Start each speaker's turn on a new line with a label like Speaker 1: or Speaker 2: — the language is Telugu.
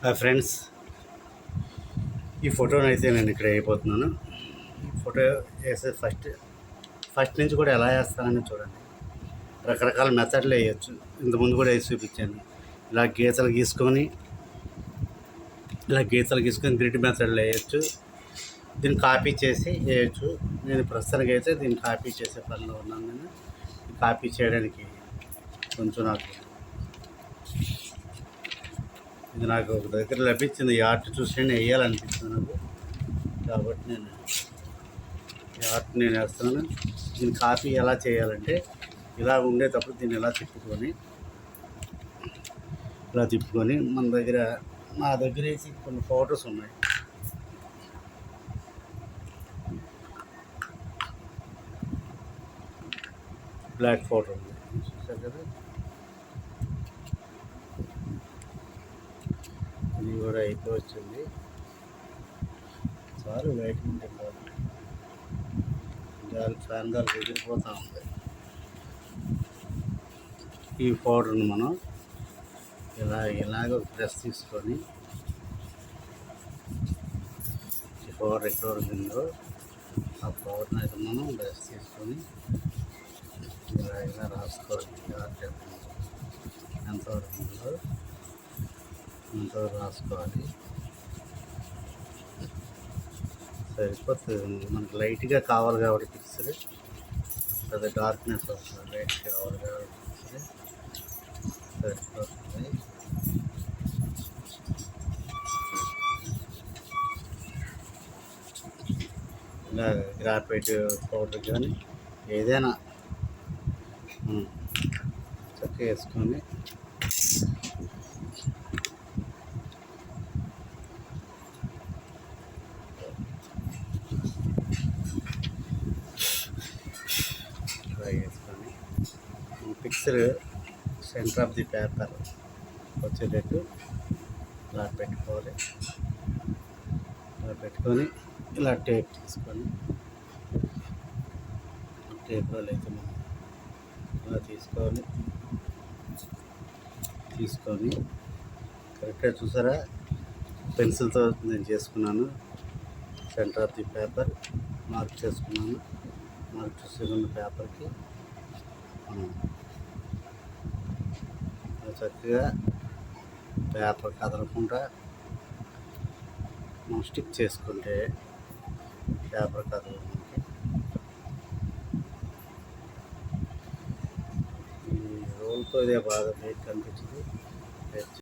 Speaker 1: ఫ్రెండ్స్, ఈ ఫోటోని అయితే నేను ఇక్కడ వేయబోతున్నాను. ఈ ఫోటో వేసే ఫస్ట్ నుంచి కూడా ఎలా వేస్తానని చూడండి. రకరకాల మెథడ్లు వేయచ్చు. ఇంతకుముందు కూడా వేసి చూపించాను. ఇలా గీతలు గీసుకొని గ్రిడ్ మెథడ్లో వేయచ్చు. దీన్ని కాపీ చేసి వేయచ్చు. నేను ప్రస్తుతానికి అయితే దీన్ని కాపీ చేసే పనిలో ఉన్నాను. నేను కాపీ చేయడానికి కొంచెం నాకు ఒక దగ్గర లభించింది. ఈ ఆర్ట్ చూసి నేను వేయాలనిపించింది నాకు, కాబట్టి నేను ఈ ఆర్ట్ నేను వేస్తున్నాను. దీన్ని కాపీ ఎలా చేయాలంటే, ఇలా ఉండేటప్పుడు దీన్ని ఇలా తిప్పుకొని నా దగ్గర వేసి కొన్ని ఫొటోస్ ఉన్నాయి. బ్లాక్ ఫోటో ఉంది, చూసారు కదా. ఇది కూడా అయిపోవచ్చింది. చాలు లైట్ ఉంటే ఫ్యాన్ గాలి ఎగిరిపోతూ ఉంది. ఈ పౌడర్ని మనం ఇలాగ బ్రష్ తీసుకొని, ఈ పౌడర్ ఎక్కడ ఉందో ఆ పౌడర్ని అయితే మనం బ్రష్ తీసుకొని ఇలా రాసుకోవాలి. ఎంతవరకు ఉందో అంతవరకు రాసుకోవాలి. సరిపోతుంది. మనకు లైట్గా కావాలి కాబట్టి పిక్చర్, పెద్ద డార్క్నెస్ వస్తుంది. లైట్గా కావాలి కాబట్టి పిక్చర్ సరిపోతుంది. ఇలా గ్రాఫైట్ పౌడర్ కానీ ఏదైనా చక్కగా వేసుకొని picture centre of the paper వచ్చేటట్టు ఇలా పెట్టుకోవాలి. ఇలా పెట్టుకొని ఇలా టేప్ తీసుకొని, టేప్ రోల్ అయితే మనం ఇలా తీసుకొని కరెక్ట్గా చూసారా, పెన్సిల్తో నేను చేసుకున్నాను. Centre of the paper mark చేసుకున్నాను. మార్క్ చేసుకున్న పేపర్కి చక్కగా పేపర్ కదలకుండా మనం స్టిక్ చేసుకుంటే పేపర్ కదలదు. ఈ రోల్తో ఇదే బాగా మీకు కనిపించింది.